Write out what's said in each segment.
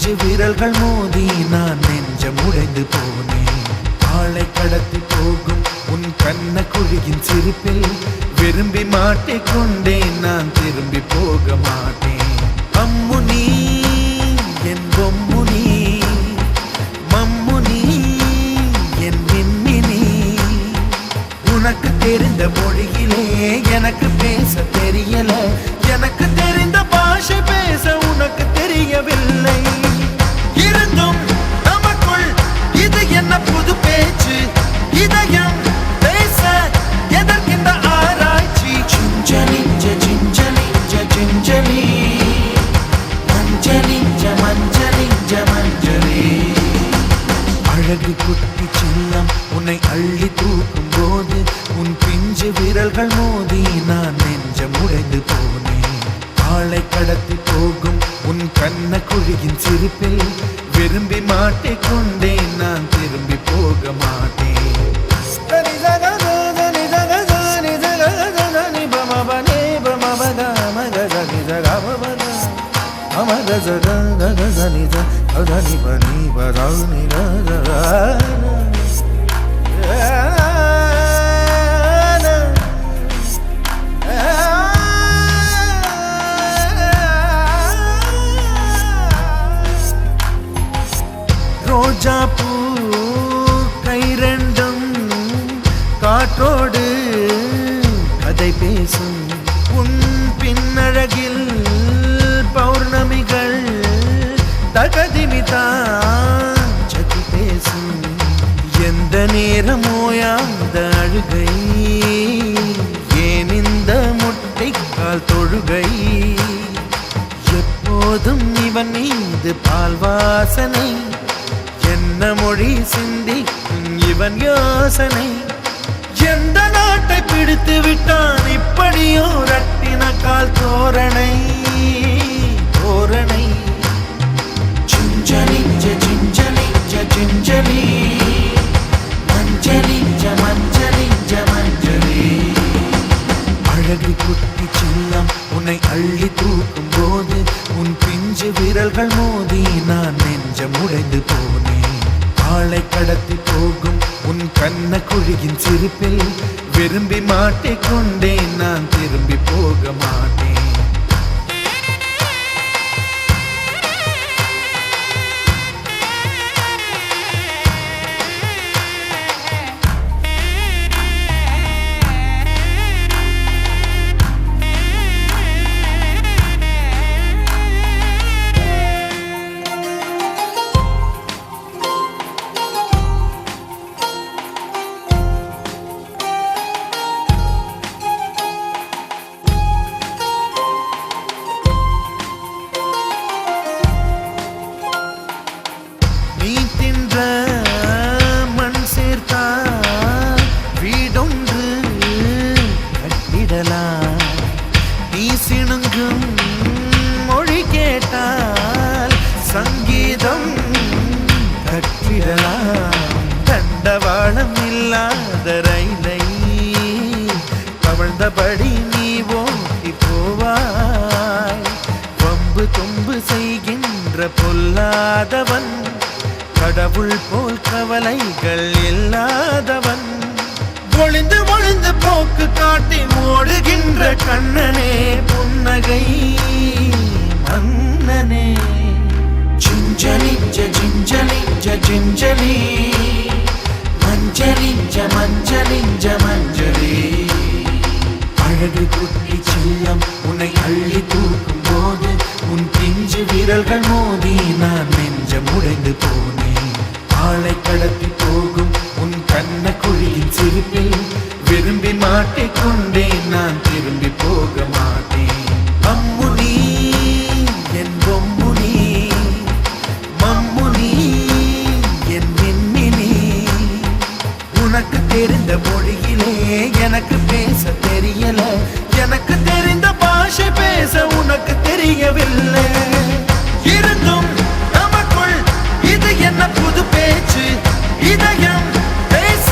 பிஞ்சு விரல்கள் மோதி நான் நெஞ்சம் உடைந்து போனேன். ஆளை கடத்தி போகும் உன் கண்ண குழியின் சிரிப்பில் விரும்பி மாட்டிக்கொண்டேன். நான் திரும்பி போக மாட்டேன். அம்முனி என் பொம்முனி, மம்முனி என் மின்மினி. உனக்கு தெரிந்த மொழியிலே எனக்கு பேச தெரியல. எனக்கு தெரிந்த பாஷை பேச உனக்கு தெரியவில்லை. இருந்தும் நமக்குள் இது என்ன புது பேச்சு? இதயம் பேச எதற்கின்ற ஆராய்ச்சி? Gingelly gingelly gingelly மஞ்சளி மஞ்சளி மஞ்சளி. அழகு குட்டி செல்லம் உன்னை அள்ளி தூக்கும் போது உன் பிஞ்சு விரல்கள் மோதி நான் நெஞ்சம் உடைந்து போனேன். ஆளை கடத்தி போகும் உன் கண்ண குழியின் சிரிப்பில் விரும்பி மாட்டிக்கொண்டேன். நான் திரும்பி போக மாட்டேன். ரோஜா பூ கை ரெண்டும் காற்றோடு கதை பேசும். உன் பின்னழகில் பௌர்ணமிகள் தகதிமிதான் சதி பேசும். எந்த நேரமோயாந்த அழுகை, ஏன் இந்த முட்டைக்கால் தொழுகை? எப்போதும் இவன் மீது பால் வாசனை, என்ன மொழி சிந்திக்கும் இவன் யோசனை? எந்த நாட்டை பிடித்து விட்டான் இப்படியோ ரட்டின கால் தோரணை தோரணை. Gingelly gingelly gingelly மஞ்சளி மஞ்சளி மஞ்சளி. அழகு குட்டி செல்லம் உன்னை அள்ளி தூக்கும் போது உன் பிஞ்சு விரல்கள் மோதி நான் நெஞ்சம் உடைந்து போனேன். ஆளை கடத்தி போகும் உன் கண்ண குழியின் சிரிப்பில் விரும்பி மாட்டிக்கொண்டேன். நான் திரும்பி போக மாட்டேன். மண் சேர்த்தா வீடொன்று கட்டிடலாம். நீ சிணுங்கும் மொழி கேட்டால் சங்கீதம் கட்டிடலாம். தண்டவாளம் இல்லாத ரயிலை கவழ்ந்தபடி நீ ஓட்டி போவாய். வம்பு தொம்பு செய்கின்ற பொல்லாதவன், கடவுள் போல் கவலைகள் இல்லாதவன். ஒளிந்து ஒளிந்து போக்கு காட்டி ஓடுகின்ற கண்ணனே புன்னகை மன்னனே. Gingelly gingelly gingelly மஞ்சளி மஞ்சளி மஞ்சளி. அழகு குட்டி செல்லம் உன்னை அள்ளி தூக்கும் போது உன் பிஞ்சு விரல்கள் மோதி நான் நெஞ்சம் உடைந்து போனேன். ஆளை கடத்தி போகும் உன் கண்ண குழியின் சிரிப்பில் விரும்பி மாட்டிக்கொண்டேன். நான் திரும்பி போக மாட்டேன். அம்முனி என் பொம்முனி, மம்முனி என் மின்மினி. உனக்கு தெரிந்த மொழியிலே எனக்கு பேச தெரியல. எனக்கு தெரிந்த பாஷை பேச உனக்கு தெரியவில்லை. இருந்தும் நமக்குள் இது என்ன புது பேச்சு? இதயம் பேச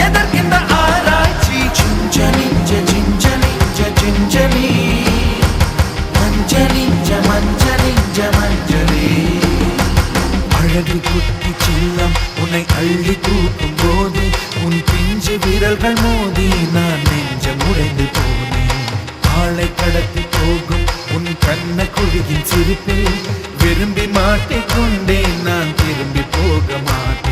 எதற்கின்ற ஆராய்ச்சி? சிஞ்சலி சிஞ்சலி சிஞ்சலி அழகு குட்டி செல்லம் உன்னை அள்ளி தூக்கும் போது உன் பிஞ்சு விரல்கள் மோதி நான் நெஞ்சம் உடைந்து போனேன். ஆளை கடத்தி போகும் உன் கண்ண குழியின் சிரிப்பில் விரும்பி மாட்டிக்கொண்டேன், நான் திரும்பி போக மாட்டேன்.